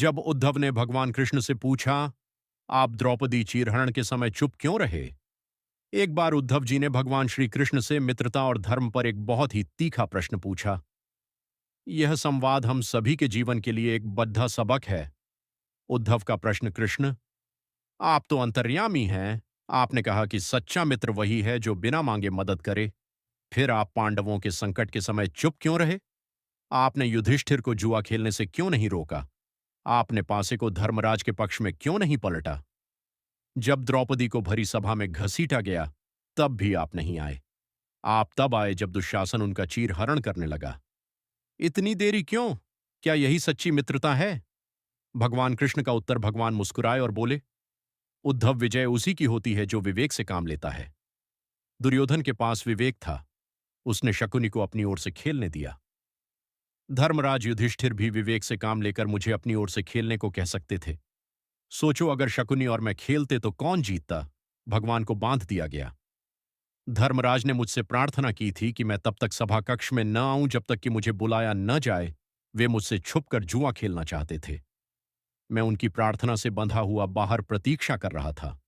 जब उद्धव ने भगवान कृष्ण से पूछा, आप द्रौपदी चीरहरण के समय चुप क्यों रहे? एक बार उद्धव जी ने भगवान श्री कृष्ण से मित्रता और धर्म पर एक बहुत ही तीखा प्रश्न पूछा। यह संवाद हम सभी के जीवन के लिए एक बद्धा सबक है। उद्धव का प्रश्न, कृष्ण, आप तो अंतर्यामी हैं। आपने कहा कि सच्चा मित्र वही है जो बिना मांगे मदद करे। फिर आप पांडवों के संकट के समय चुप क्यों रहे? आपने युधिष्ठिर को जुआ खेलने से क्यों नहीं रोका? आपने पासे को धर्मराज के पक्ष में क्यों नहीं पलटा? जब द्रौपदी को भरी सभा में घसीटा गया, तब भी आप नहीं आए। आप तब आए जब दुशासन उनका चीर हरण करने लगा। इतनी देरी क्यों? क्या यही सच्ची मित्रता है? भगवान कृष्ण का उत्तर, भगवान मुस्कुराए और बोले, उद्धव, विजय उसी की होती है जो विवेक से काम लेता है। दुर्योधन के पास विवेक था। उसने शकुनी को अपनी ओर से खेलने दिया। धर्मराज युधिष्ठिर भी विवेक से काम लेकर मुझे अपनी ओर से खेलने को कह सकते थे। सोचो, अगर शकुनी और मैं खेलते तो कौन जीतता? भगवान को बांध दिया गया। धर्मराज ने मुझसे प्रार्थना की थी कि मैं तब तक सभा कक्ष में न आऊं जब तक कि मुझे बुलाया न जाए। वे मुझसे छुपकर जुआ खेलना चाहते थे। मैं उनकी प्रार्थना से बंधा हुआ बाहर प्रतीक्षा कर रहा था।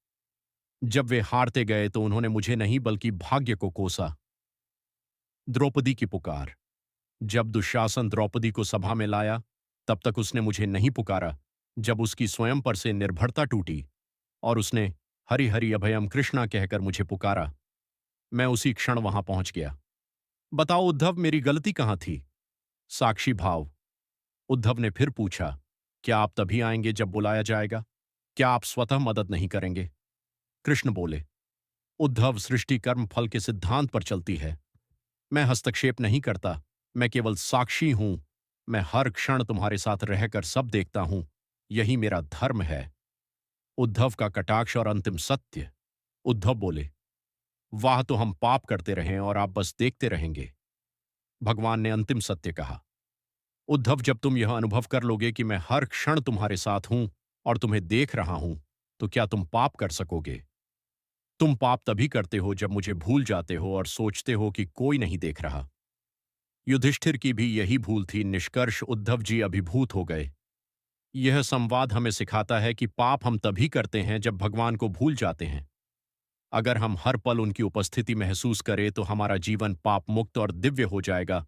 जब वे हारते गए तो उन्होंने मुझे नहीं बल्कि भाग्य को कोसा। द्रौपदी की पुकार। जब दुशासन द्रौपदी को सभा में लाया, तब तक उसने मुझे नहीं पुकारा। जब उसकी स्वयं पर से निर्भरता टूटी और उसने हरि हरि अभयम कृष्णा कहकर मुझे पुकारा, मैं उसी क्षण वहां पहुंच गया। बताओ उद्धव, मेरी गलती कहां थी? साक्षी भाव। उद्धव ने फिर पूछा, क्या आप तभी आएंगे जब बुलाया जाएगा? क्या आप स्वतः मदद नहीं करेंगे? कृष्ण बोले, उद्धव, सृष्टि कर्म फल के सिद्धांत पर चलती है। मैं हस्तक्षेप नहीं करता। मैं केवल साक्षी हूं। मैं हर क्षण तुम्हारे साथ रहकर सब देखता हूं। यही मेरा धर्म है। उद्धव का कटाक्ष और अंतिम सत्य। उद्धव बोले, वाह, तो हम पाप करते रहें और आप बस देखते रहेंगे। भगवान ने अंतिम सत्य कहा, उद्धव, जब तुम यह अनुभव कर लोगे कि मैं हर क्षण तुम्हारे साथ हूं और तुम्हें देख रहा हूं, तो क्या तुम पाप कर सकोगे? तुम पाप तभी करते हो जब मुझे भूल जाते हो और सोचते हो कि कोई नहीं देख रहा। युधिष्ठिर की भी यही भूल थी। निष्कर्ष, उद्धव जी अभिभूत हो गए। यह संवाद हमें सिखाता है कि पाप हम तभी करते हैं जब भगवान को भूल जाते हैं। अगर हम हर पल उनकी उपस्थिति महसूस करें तो हमारा जीवन पाप मुक्त और दिव्य हो जाएगा।